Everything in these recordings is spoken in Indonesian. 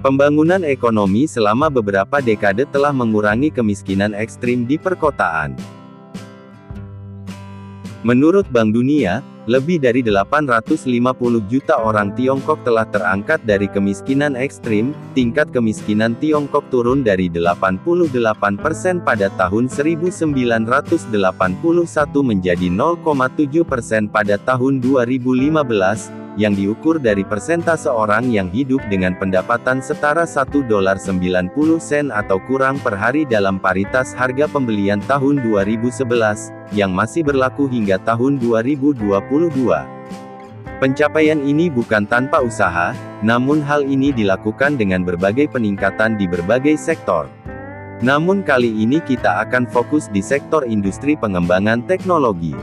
Pembangunan ekonomi selama beberapa dekade telah mengurangi kemiskinan ekstrim di perkotaan. Menurut Bank Dunia, lebih dari 850 juta orang Tiongkok telah terangkat dari kemiskinan ekstrim. Tingkat kemiskinan Tiongkok turun dari 88% pada tahun 1981 menjadi 0,7% pada tahun 2015, yang diukur dari persentase orang yang hidup dengan pendapatan setara $1.90 atau kurang per hari dalam paritas harga pembelian tahun 2011, yang masih berlaku hingga tahun 2022. Pencapaian ini bukan tanpa usaha, namun hal ini dilakukan dengan berbagai peningkatan di berbagai sektor. Namun kali ini kita akan fokus di sektor industri pengembangan teknologi.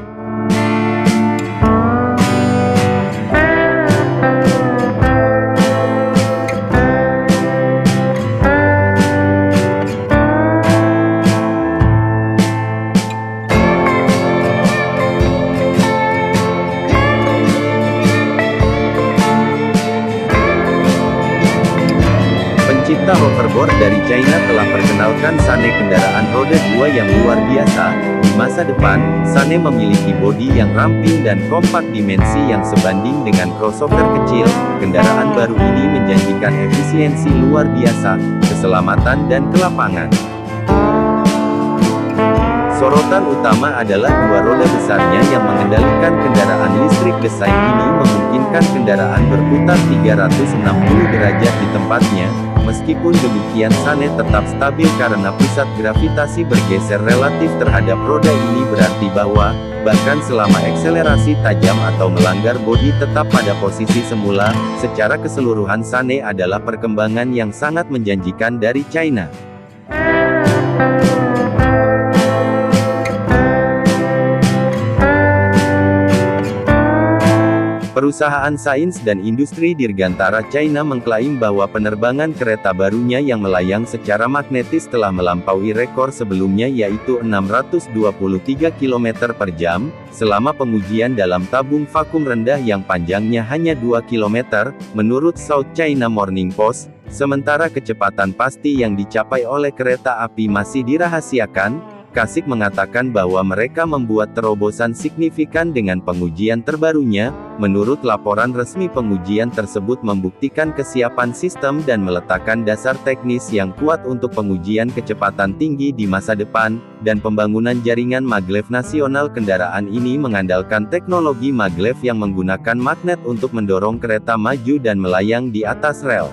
Pencipta hoverboard dari China telah perkenalkan Sane, kendaraan roda 2 yang luar biasa. Di masa depan, Sane memiliki bodi yang ramping dan kompak, dimensi yang sebanding dengan crossover kecil. Kendaraan baru ini menjanjikan efisiensi luar biasa, keselamatan dan kelapangan. Sorotan utama adalah dua roda besarnya yang mengendalikan kendaraan listrik. Desain ini memungkinkan kendaraan berputar 360 derajat di tempatnya. Meskipun demikian, Sane tetap stabil karena pusat gravitasi bergeser relatif terhadap roda ini, berarti bahwa, bahkan selama akselerasi tajam atau melanggar, bodi tetap pada posisi semula. Secara keseluruhan, Sane adalah perkembangan yang sangat menjanjikan dari China. Perusahaan sains dan industri dirgantara China mengklaim bahwa penerbangan kereta barunya yang melayang secara magnetis telah melampaui rekor sebelumnya, yaitu 623 km per jam, selama pengujian dalam tabung vakum rendah yang panjangnya hanya 2 km, menurut South China Morning Post. Sementara kecepatan pasti yang dicapai oleh kereta api masih dirahasiakan. CASIC mengatakan bahwa mereka membuat terobosan signifikan dengan pengujian terbarunya. Menurut laporan resmi, pengujian tersebut membuktikan kesiapan sistem dan meletakkan dasar teknis yang kuat untuk pengujian kecepatan tinggi di masa depan, dan pembangunan jaringan maglev nasional. Kendaraan ini mengandalkan teknologi maglev yang menggunakan magnet untuk mendorong kereta maju dan melayang di atas rel.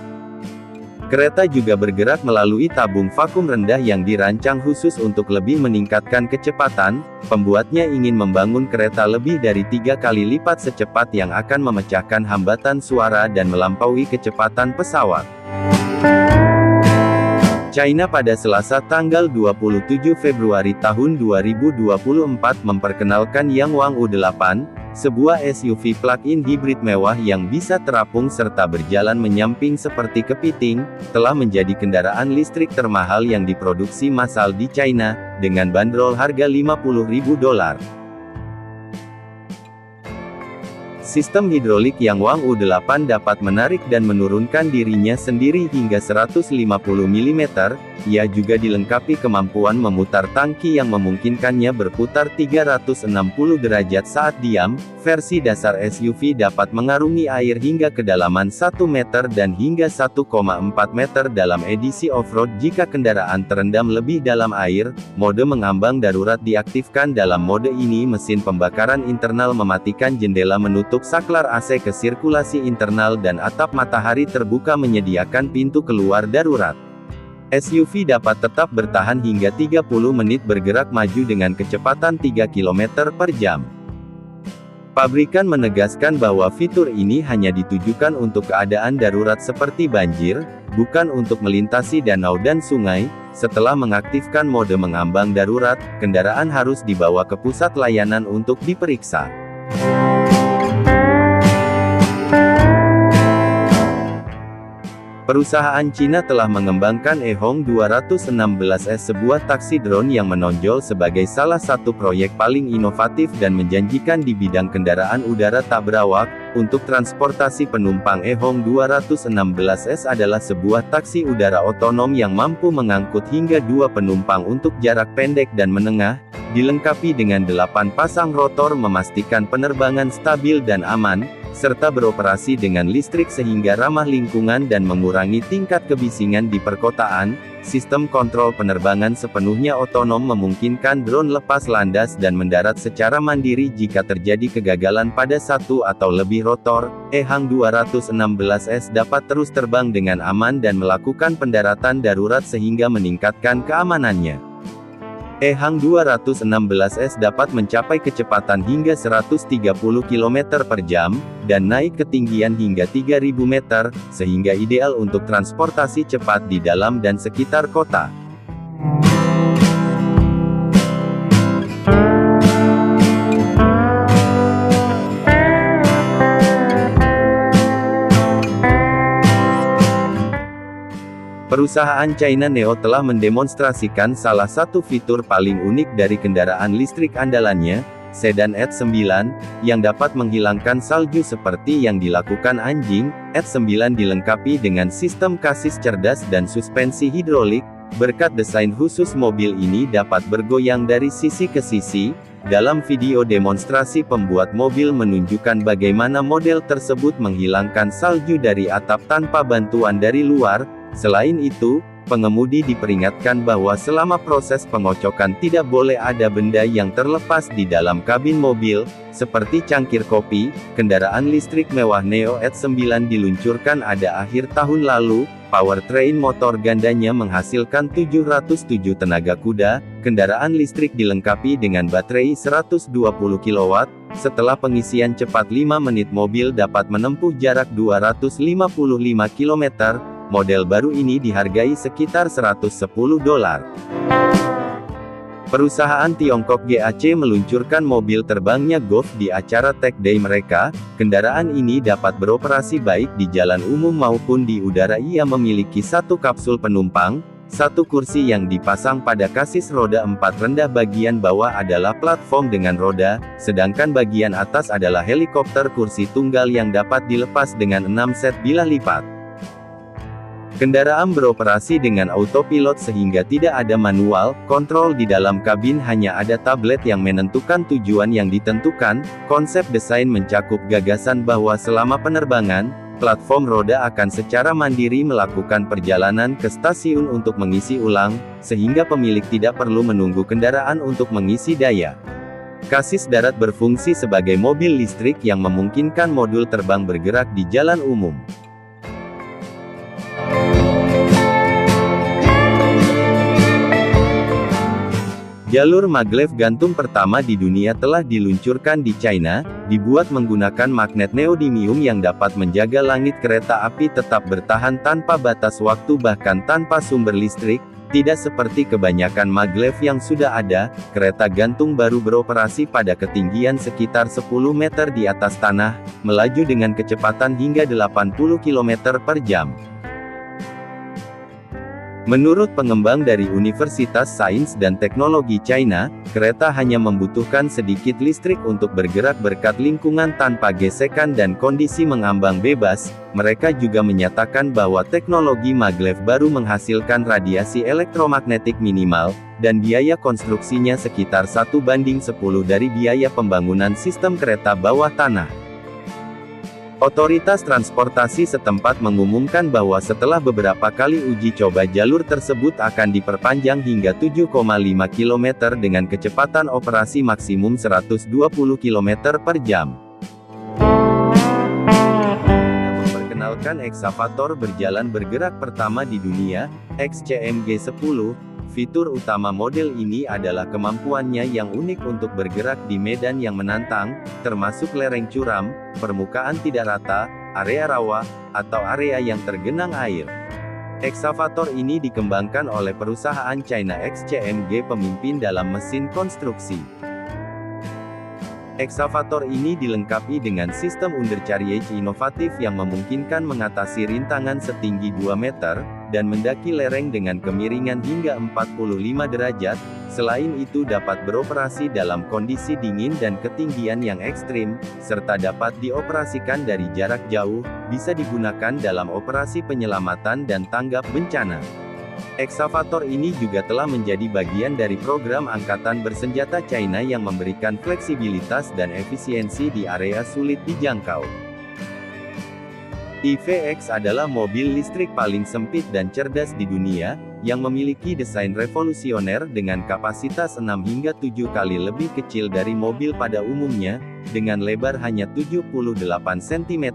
Kereta juga bergerak melalui tabung vakum rendah yang dirancang khusus untuk lebih meningkatkan kecepatan. Pembuatnya ingin membangun kereta lebih dari 3 kali lipat secepat yang akan memecahkan hambatan suara dan melampaui kecepatan pesawat. China pada Selasa tanggal 27 Februari tahun 2024 memperkenalkan Yangwang U8, sebuah SUV plug-in hibrid mewah yang bisa terapung serta berjalan menyamping seperti kepiting, telah menjadi kendaraan listrik termahal yang diproduksi massal di China, dengan bandrol harga $50.000. Sistem hidrolik Yangwang U8 dapat menarik dan menurunkan dirinya sendiri hingga 150 mm. Ia juga dilengkapi kemampuan memutar tangki yang memungkinkannya berputar 360 derajat saat diam. Versi dasar SUV dapat mengarungi air hingga kedalaman 1 meter dan hingga 1,4 meter dalam edisi off-road jika kendaraan terendam lebih dalam air. Mode mengambang darurat diaktifkan. Dalam mode ini mesin pembakaran internal mematikan, jendela menutup saklar AC ke sirkulasi internal, dan atap matahari terbuka menyediakan pintu keluar darurat. SUV dapat tetap bertahan hingga 30 menit bergerak maju dengan kecepatan 3 km per jam. Pabrikan menegaskan bahwa fitur ini hanya ditujukan untuk keadaan darurat seperti banjir, bukan untuk melintasi danau dan sungai. Setelah mengaktifkan mode mengambang darurat, kendaraan harus dibawa ke pusat layanan untuk diperiksa. Perusahaan Cina telah mengembangkan Ehong 216S, sebuah taksi drone yang menonjol sebagai salah satu proyek paling inovatif dan menjanjikan di bidang kendaraan udara tak berawak. Untuk transportasi penumpang, Ehong 216S adalah sebuah taksi udara otonom yang mampu mengangkut hingga 2 penumpang untuk jarak pendek dan menengah, dilengkapi dengan 8 pasang rotor memastikan penerbangan stabil dan aman, serta beroperasi dengan listrik sehingga ramah lingkungan dan mengurangi tingkat kebisingan di perkotaan. Sistem kontrol penerbangan sepenuhnya otonom memungkinkan drone lepas landas dan mendarat secara mandiri jika terjadi kegagalan pada satu atau lebih rotor. Ehang 216S dapat terus terbang dengan aman dan melakukan pendaratan darurat sehingga meningkatkan keamanannya. Ehang 216S dapat mencapai kecepatan hingga 130 km per jam, dan naik ketinggian hingga 3000 meter, sehingga ideal untuk transportasi cepat di dalam dan sekitar kota. Perusahaan China NIO telah mendemonstrasikan salah satu fitur paling unik dari kendaraan listrik andalannya, sedan ET9, yang dapat menghilangkan salju seperti yang dilakukan anjing. ET9 dilengkapi dengan sistem kasis cerdas dan suspensi hidrolik. Berkat desain khusus, mobil ini dapat bergoyang dari sisi ke sisi. Dalam video demonstrasi, pembuat mobil menunjukkan bagaimana model tersebut menghilangkan salju dari atap tanpa bantuan dari luar. Selain itu, pengemudi diperingatkan bahwa selama proses pengocokan tidak boleh ada benda yang terlepas di dalam kabin mobil, seperti cangkir kopi. Kendaraan listrik mewah NIO ET9 diluncurkan ada akhir tahun lalu. Powertrain motor gandanya menghasilkan 707 tenaga kuda. Kendaraan listrik dilengkapi dengan baterai 120 kW. Setelah pengisian cepat 5 menit, mobil dapat menempuh jarak 255 km. Model baru ini dihargai sekitar $110. Perusahaan Tiongkok GAC meluncurkan mobil terbangnya Golf di acara Tech Day mereka. Kendaraan ini dapat beroperasi baik di jalan umum maupun di udara. Ia memiliki 1 kapsul penumpang, 1 kursi yang dipasang pada kasis roda 4. Rendah bagian bawah adalah platform dengan roda, sedangkan bagian atas adalah helikopter kursi tunggal yang dapat dilepas dengan 6 set bilah lipat. Kendaraan beroperasi dengan autopilot sehingga tidak ada manual kontrol di dalam kabin, hanya ada tablet yang menentukan tujuan yang ditentukan. Konsep desain mencakup gagasan bahwa selama penerbangan, platform roda akan secara mandiri melakukan perjalanan ke stasiun untuk mengisi ulang, sehingga pemilik tidak perlu menunggu kendaraan untuk mengisi daya. Kasis darat berfungsi sebagai mobil listrik yang memungkinkan modul terbang bergerak di jalan umum. Jalur maglev gantung pertama di dunia telah diluncurkan di China, dibuat menggunakan magnet neodymium yang dapat menjaga langit kereta api tetap bertahan tanpa batas waktu bahkan tanpa sumber listrik. Tidak seperti kebanyakan maglev yang sudah ada, kereta gantung baru beroperasi pada ketinggian sekitar 10 meter di atas tanah, melaju dengan kecepatan hingga 80 km per jam. Menurut pengembang dari Universitas Sains dan Teknologi China, kereta hanya membutuhkan sedikit listrik untuk bergerak berkat lingkungan tanpa gesekan dan kondisi mengambang bebas. Mereka juga menyatakan bahwa teknologi maglev baru menghasilkan radiasi elektromagnetik minimal, dan biaya konstruksinya sekitar 1:10 dari biaya pembangunan sistem kereta bawah tanah. Otoritas transportasi setempat mengumumkan bahwa setelah beberapa kali uji coba, jalur tersebut akan diperpanjang hingga 7,5 km dengan kecepatan operasi maksimum 120 km per jam. Memperkenalkan eksavator berjalan bergerak pertama di dunia, XCMG-10. Fitur utama model ini adalah kemampuannya yang unik untuk bergerak di medan yang menantang, termasuk lereng curam, permukaan tidak rata, area rawa, atau area yang tergenang air. Eksavator ini dikembangkan oleh perusahaan China XCMG, pemimpin dalam mesin konstruksi. Eksavator ini dilengkapi dengan sistem undercarriage inovatif yang memungkinkan mengatasi rintangan setinggi 2 meter, dan mendaki lereng dengan kemiringan hingga 45 derajat, selain itu dapat beroperasi dalam kondisi dingin dan ketinggian yang ekstrim, serta dapat dioperasikan dari jarak jauh, bisa digunakan dalam operasi penyelamatan dan tanggap bencana. Eksavator ini juga telah menjadi bagian dari program Angkatan Bersenjata China yang memberikan fleksibilitas dan efisiensi di area sulit dijangkau. EVX adalah mobil listrik paling sempit dan cerdas di dunia, yang memiliki desain revolusioner dengan kapasitas 6 hingga 7 kali lebih kecil dari mobil pada umumnya, dengan lebar hanya 78 cm,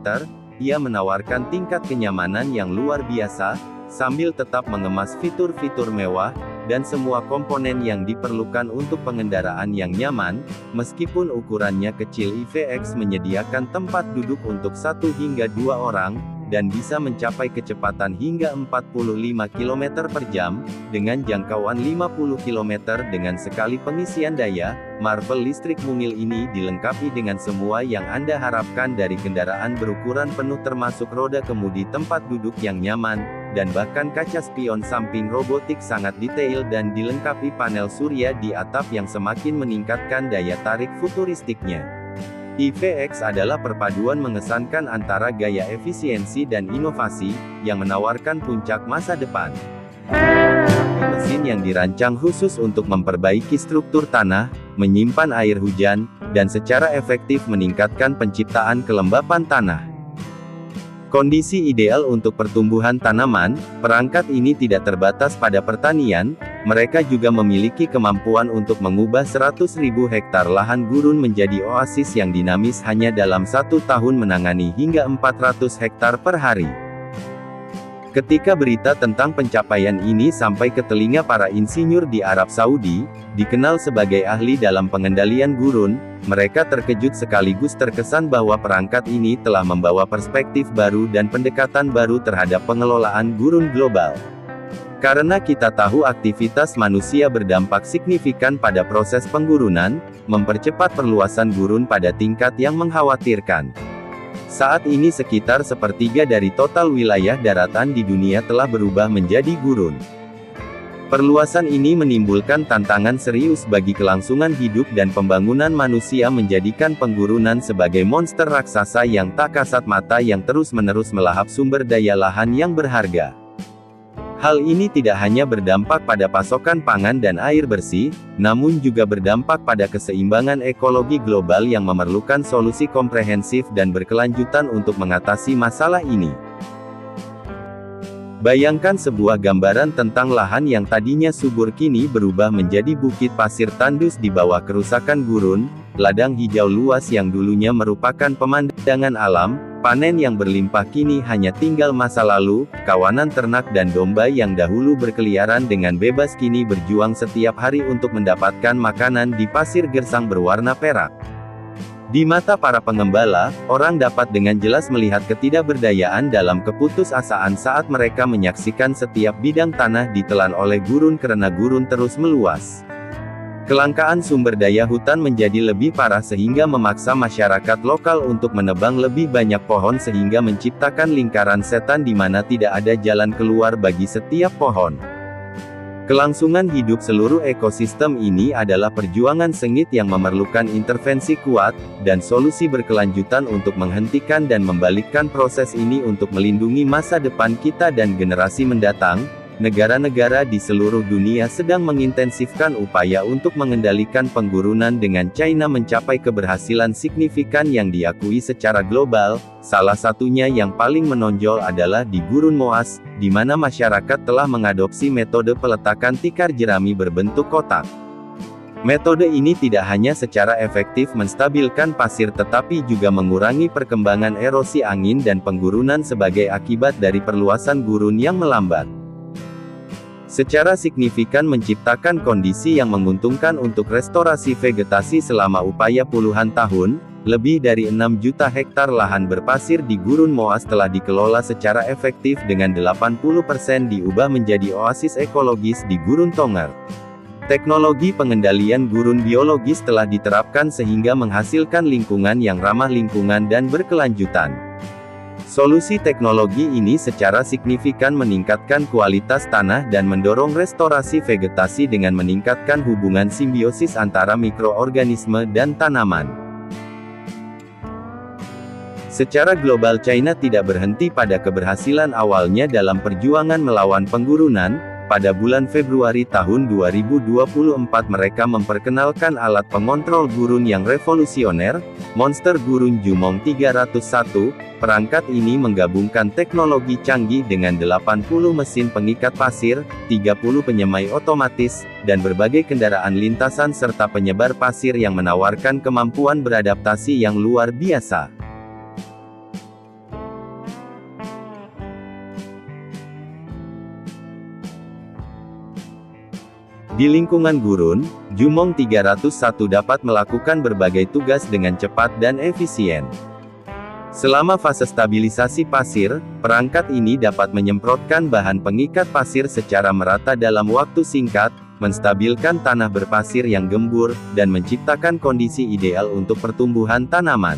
ia menawarkan tingkat kenyamanan yang luar biasa, sambil tetap mengemas fitur-fitur mewah, dan semua komponen yang diperlukan untuk pengendaraan yang nyaman. Meskipun ukurannya kecil, EVX menyediakan tempat duduk untuk 1 hingga 2 orang, dan bisa mencapai kecepatan hingga 45 km per jam, dengan jangkauan 50 km dengan sekali pengisian daya. Marvel listrik mungil ini dilengkapi dengan semua yang Anda harapkan dari kendaraan berukuran penuh, termasuk roda kemudi, tempat duduk yang nyaman, dan bahkan kaca spion samping robotik sangat detail, dan dilengkapi panel surya di atap yang semakin meningkatkan daya tarik futuristiknya. EVX adalah perpaduan mengesankan antara gaya efisiensi dan inovasi, yang menawarkan puncak masa depan. Mesin yang dirancang khusus untuk memperbaiki struktur tanah, menyimpan air hujan, dan secara efektif meningkatkan penciptaan kelembapan tanah. Kondisi ideal untuk pertumbuhan tanaman, perangkat ini tidak terbatas pada pertanian, mereka juga memiliki kemampuan untuk mengubah 100.000 hektar lahan gurun menjadi oasis yang dinamis hanya dalam 1 tahun, menangani hingga 400 hektar per hari. Ketika berita tentang pencapaian ini sampai ke telinga para insinyur di Arab Saudi, dikenal sebagai ahli dalam pengendalian gurun, mereka terkejut sekaligus terkesan bahwa perangkat ini telah membawa perspektif baru dan pendekatan baru terhadap pengelolaan gurun global. Karena kita tahu aktivitas manusia berdampak signifikan pada proses penggurunan, mempercepat perluasan gurun pada tingkat yang mengkhawatirkan. Saat ini sekitar sepertiga dari total wilayah daratan di dunia telah berubah menjadi gurun. Perluasan ini menimbulkan tantangan serius bagi kelangsungan hidup dan pembangunan manusia, menjadikan penggurunan sebagai monster raksasa yang tak kasat mata yang terus-menerus melahap sumber daya lahan yang berharga. Hal ini tidak hanya berdampak pada pasokan pangan dan air bersih, namun juga berdampak pada keseimbangan ekologi global yang memerlukan solusi komprehensif dan berkelanjutan untuk mengatasi masalah ini. Bayangkan sebuah gambaran tentang lahan yang tadinya subur kini berubah menjadi bukit pasir tandus di bawah kerusakan gurun, ladang hijau luas yang dulunya merupakan pemandangan alam, panen yang berlimpah kini hanya tinggal masa lalu, kawanan ternak dan domba yang dahulu berkeliaran dengan bebas kini berjuang setiap hari untuk mendapatkan makanan di pasir gersang berwarna perak. Di mata para pengembala, orang dapat dengan jelas melihat ketidakberdayaan dalam keputusasaan saat mereka menyaksikan setiap bidang tanah ditelan oleh gurun karena gurun terus meluas. Kelangkaan sumber daya hutan menjadi lebih parah sehingga memaksa masyarakat lokal untuk menebang lebih banyak pohon sehingga menciptakan lingkaran setan di mana tidak ada jalan keluar bagi setiap pohon. Kelangsungan hidup seluruh ekosistem ini adalah perjuangan sengit yang memerlukan intervensi kuat, dan solusi berkelanjutan untuk menghentikan dan membalikkan proses ini untuk melindungi masa depan kita dan generasi mendatang. Negara-negara di seluruh dunia sedang mengintensifkan upaya untuk mengendalikan penggurunan dengan China mencapai keberhasilan signifikan yang diakui secara global. Salah satunya yang paling menonjol adalah di Gurun Moas, di mana masyarakat telah mengadopsi metode peletakan tikar jerami berbentuk kotak. Metode ini tidak hanya secara efektif menstabilkan pasir tetapi juga mengurangi perkembangan erosi angin dan penggurunan sebagai akibat dari perluasan gurun yang melambat. Secara signifikan menciptakan kondisi yang menguntungkan untuk restorasi vegetasi selama upaya puluhan tahun. Lebih dari 6 juta hektar lahan berpasir di Gurun Moas telah dikelola secara efektif dengan 80% diubah menjadi oasis ekologis di Gurun Tongger. Teknologi pengendalian gurun biologis telah diterapkan sehingga menghasilkan lingkungan yang ramah lingkungan dan berkelanjutan. Solusi teknologi ini secara signifikan meningkatkan kualitas tanah dan mendorong restorasi vegetasi dengan meningkatkan hubungan simbiosis antara mikroorganisme dan tanaman. Secara global China tidak berhenti pada keberhasilan awalnya dalam perjuangan melawan penggurunan. Pada bulan Februari tahun 2024 mereka memperkenalkan alat pengontrol gurun yang revolusioner, Monster Gurun Jumong 301. Perangkat ini menggabungkan teknologi canggih dengan 80 mesin pengikat pasir, 30 penyemai otomatis, dan berbagai kendaraan lintasan serta penyebar pasir yang menawarkan kemampuan beradaptasi yang luar biasa. Di lingkungan gurun, Jumong 301 dapat melakukan berbagai tugas dengan cepat dan efisien. Selama fase stabilisasi pasir, perangkat ini dapat menyemprotkan bahan pengikat pasir secara merata dalam waktu singkat, menstabilkan tanah berpasir yang gembur, dan menciptakan kondisi ideal untuk pertumbuhan tanaman.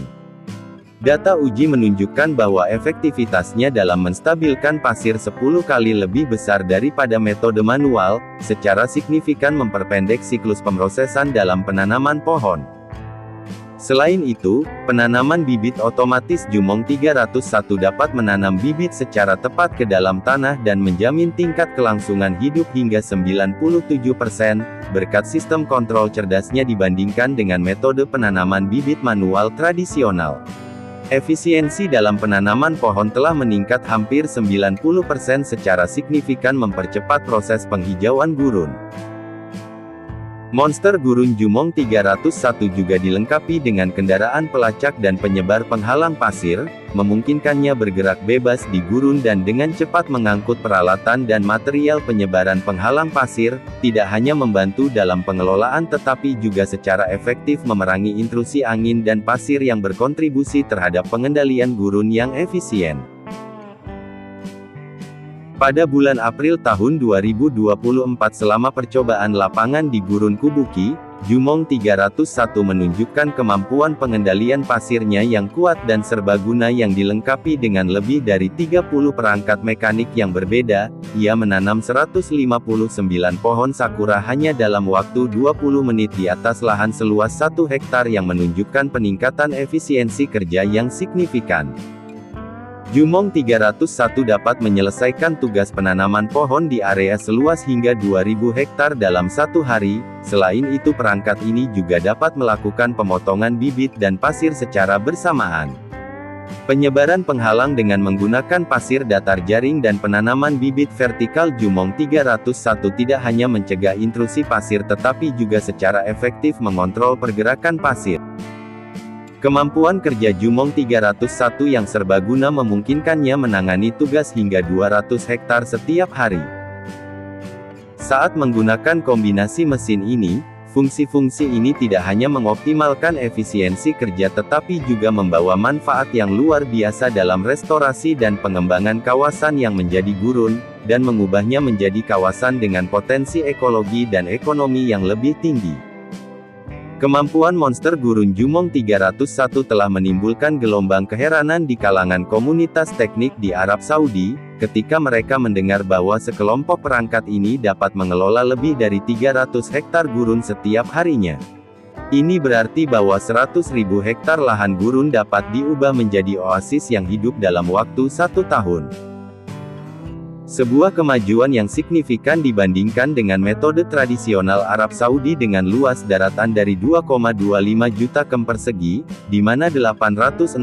Data uji menunjukkan bahwa efektivitasnya dalam menstabilkan pasir 10 kali lebih besar daripada metode manual, secara signifikan memperpendek siklus pemrosesan dalam penanaman pohon. Selain itu, penanaman bibit otomatis Jumong 301 dapat menanam bibit secara tepat ke dalam tanah dan menjamin tingkat kelangsungan hidup hingga 97%, berkat sistem kontrol cerdasnya dibandingkan dengan metode penanaman bibit manual tradisional. Efisiensi dalam penanaman pohon telah meningkat hampir 90% secara signifikan mempercepat proses penghijauan gurun. Monster Gurun Jumong 301 juga dilengkapi dengan kendaraan pelacak dan penyebar penghalang pasir, memungkinkannya bergerak bebas di gurun dan dengan cepat mengangkut peralatan dan material penyebaran penghalang pasir, tidak hanya membantu dalam pengelolaan tetapi juga secara efektif memerangi intrusi angin dan pasir yang berkontribusi terhadap pengendalian gurun yang efisien. Pada bulan April tahun 2024 selama percobaan lapangan di Gurun Kubuki, Jumong 301 menunjukkan kemampuan pengendalian pasirnya yang kuat dan serbaguna yang dilengkapi dengan lebih dari 30 perangkat mekanik yang berbeda. Ia menanam 159 pohon sakura hanya dalam waktu 20 menit di atas lahan seluas 1 hektar yang menunjukkan peningkatan efisiensi kerja yang signifikan. Jumong 301 dapat menyelesaikan tugas penanaman pohon di area seluas hingga 2000 hektar dalam 1 hari. Selain itu perangkat ini juga dapat melakukan pemotongan bibit dan pasir secara bersamaan. Penyebaran penghalang dengan menggunakan pasir datar jaring dan penanaman bibit vertikal Jumong 301 tidak hanya mencegah intrusi pasir tetapi juga secara efektif mengontrol pergerakan pasir. Kemampuan kerja Jumong 301 yang serbaguna memungkinkannya menangani tugas hingga 200 hektar setiap hari. Saat menggunakan kombinasi mesin ini, fungsi-fungsi ini tidak hanya mengoptimalkan efisiensi kerja tetapi juga membawa manfaat yang luar biasa dalam restorasi dan pengembangan kawasan yang menjadi gurun, dan mengubahnya menjadi kawasan dengan potensi ekologi dan ekonomi yang lebih tinggi. Kemampuan Monster Gurun Jumong 301 telah menimbulkan gelombang keheranan di kalangan komunitas teknik di Arab Saudi, ketika mereka mendengar bahwa sekelompok perangkat ini dapat mengelola lebih dari 300 hektar gurun setiap harinya. Ini berarti bahwa 100.000 hektar lahan gurun dapat diubah menjadi oasis yang hidup dalam waktu 1 tahun. Sebuah kemajuan yang signifikan dibandingkan dengan metode tradisional Arab Saudi dengan luas daratan dari 2,25 juta km persegi, di mana 860.000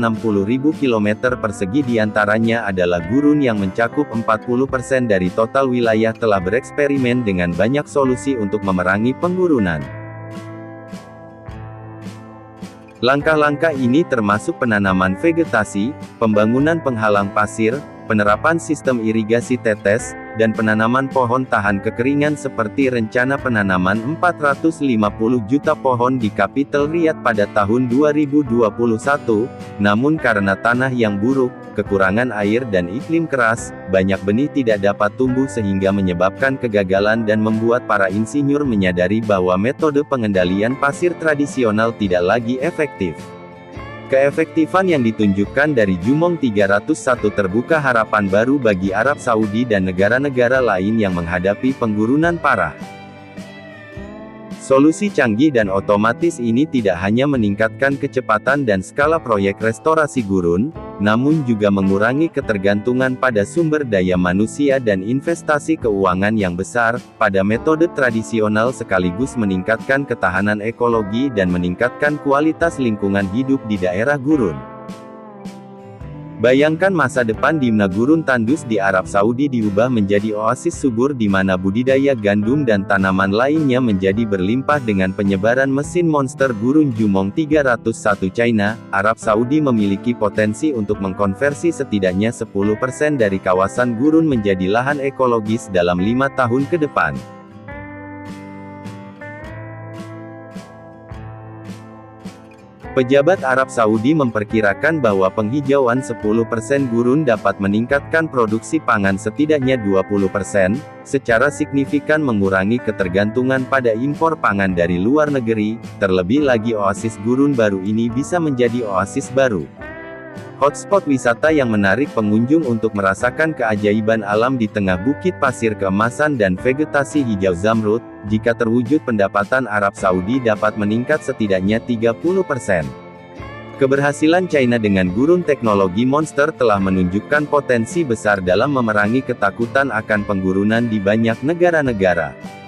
km persegi diantaranya adalah gurun yang mencakup 40% dari total wilayah telah bereksperimen dengan banyak solusi untuk memerangi penggurunan. Langkah-langkah ini termasuk penanaman vegetasi, pembangunan penghalang pasir, penerapan sistem irigasi tetes, dan penanaman pohon tahan kekeringan seperti rencana penanaman 450 juta pohon di Capital Riyadh pada tahun 2021, namun karena tanah yang buruk, kekurangan air dan iklim keras, banyak benih tidak dapat tumbuh sehingga menyebabkan kegagalan dan membuat para insinyur menyadari bahwa metode pengendalian pasir tradisional tidak lagi efektif. Keefektifan yang ditunjukkan dari Jumong 301 terbuka harapan baru bagi Arab Saudi dan negara-negara lain yang menghadapi penggurunan parah. Solusi canggih dan otomatis ini tidak hanya meningkatkan kecepatan dan skala proyek restorasi gurun, namun juga mengurangi ketergantungan pada sumber daya manusia dan investasi keuangan yang besar, pada metode tradisional sekaligus meningkatkan ketahanan ekologi dan meningkatkan kualitas lingkungan hidup di daerah gurun. Bayangkan masa depan dimana gurun tandus di Arab Saudi diubah menjadi oasis subur di mana budidaya gandum dan tanaman lainnya menjadi berlimpah dengan penyebaran mesin monster gurun Jumong 301 China. Arab Saudi memiliki potensi untuk mengkonversi setidaknya 10% dari kawasan gurun menjadi lahan ekologis dalam 5 tahun ke depan. Pejabat Arab Saudi memperkirakan bahwa penghijauan 10% gurun dapat meningkatkan produksi pangan setidaknya 20%, secara signifikan mengurangi ketergantungan pada impor pangan dari luar negeri, terlebih lagi oasis gurun baru ini bisa menjadi oasis baru. Hotspot wisata yang menarik pengunjung untuk merasakan keajaiban alam di tengah bukit pasir keemasan dan vegetasi hijau zamrud, jika terwujud pendapatan Arab Saudi dapat meningkat setidaknya 30%. Keberhasilan China dengan gurun teknologi monster telah menunjukkan potensi besar dalam memerangi ketakutan akan penggurunan di banyak negara-negara.